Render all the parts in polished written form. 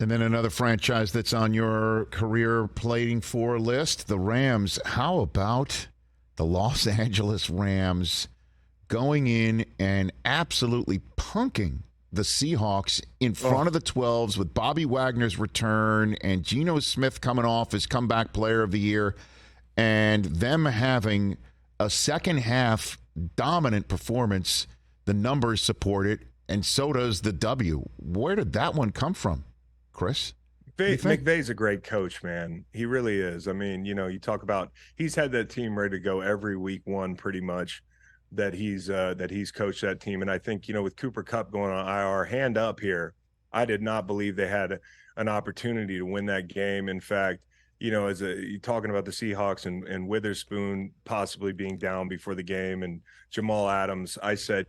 And then another franchise that's on your career plating for list, the Rams. How about the Los Angeles Rams going in and absolutely punking the Seahawks in front of the 12s with Bobby Wagner's return and Geno Smith coming off as comeback player of the year, and them having a second half dominant performance? The numbers support it, and so does the W. Where did that one come from, Chris? McVay's a great coach, man. He really is. I mean, you talk about he's had that team ready to go every week one pretty much that he's coached that team. And I think, with Cooper Kupp going on IR, hand up here, I did not believe they had an opportunity to win that game. In fact, you're talking about the Seahawks and Witherspoon possibly being down before the game and Jamal Adams, I said,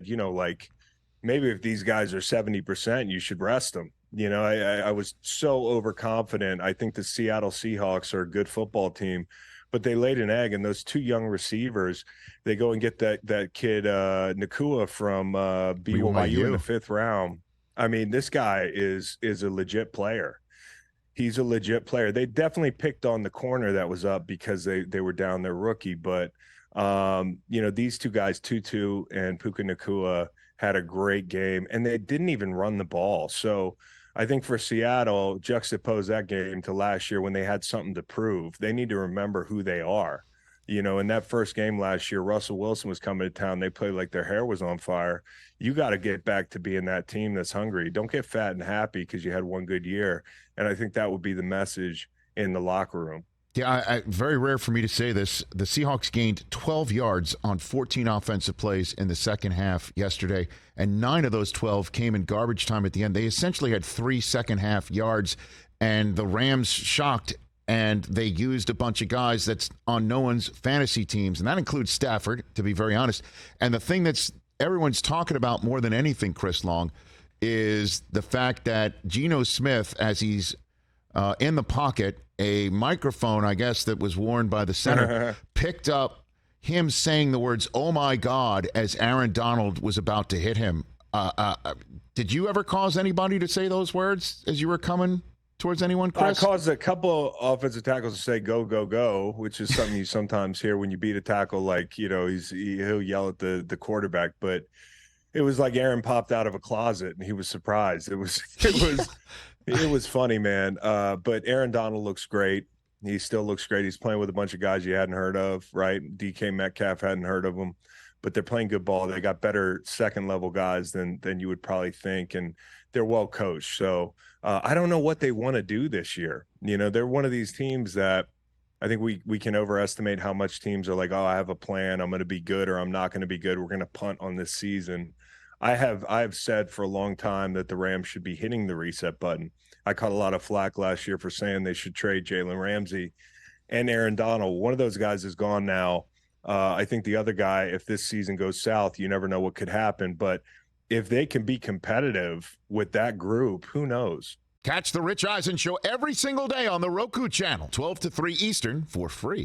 maybe if these guys are 70%, you should rest them. I was so overconfident. I think the Seattle Seahawks are a good football team, but they laid an egg, and those two young receivers, they go and get that kid Nakua from BYU in the 5th round. I mean, this guy is a legit player. He's a legit player. They definitely picked on the corner that was up because they were down their rookie, but these two guys, Tutu and Puka Nakua, had a great game, and they didn't even run the ball. So I think for Seattle, juxtapose that game to last year when they had something to prove. They need to remember who they are. In that first game last year, Russell Wilson was coming to town. They played like their hair was on fire. You got to get back to being that team that's hungry. Don't get fat and happy because you had one good year. And I think that would be the message in the locker room. Yeah, very rare for me to say this. The Seahawks gained 12 yards on 14 offensive plays in the second half yesterday, and 9 of those 12 came in garbage time at the end. They essentially had 3 second-half yards, and the Rams shocked, and they used a bunch of guys that's on no one's fantasy teams, and that includes Stafford, to be very honest. And the thing that's everyone's talking about more than anything, Chris Long, is the fact that Geno Smith, as he's in the pocket, a microphone, I guess, that was worn by the center, picked up him saying the words, "Oh my God," as Aaron Donald was about to hit him. Did you ever cause anybody to say those words as you were coming towards anyone, Chris? I caused a couple offensive tackles to say "go, go, go," which is something you sometimes hear when you beat a tackle. Like, he'll yell at the quarterback, but it was like Aaron popped out of a closet and he was surprised. It was funny, man. But Aaron Donald looks great. He still looks great. He's playing with a bunch of guys you hadn't heard of, right? DK Metcalf hadn't heard of him, but they're playing good ball. They got better second-level guys than you would probably think, and they're well coached. So I don't know what they want to do this year. They're one of these teams that I think we can overestimate how much teams are like, oh, I have a plan. I'm going to be good or I'm not going to be good. We're going to punt on this season. I've said for a long time that the Rams should be hitting the reset button. I caught a lot of flack last year for saying they should trade Jalen Ramsey and Aaron Donald. One of those guys is gone now. I think the other guy, if this season goes south, you never know what could happen. But if they can be competitive with that group, who knows? Catch the Rich Eisen Show every single day on the Roku channel, 12 to 3 Eastern, for free.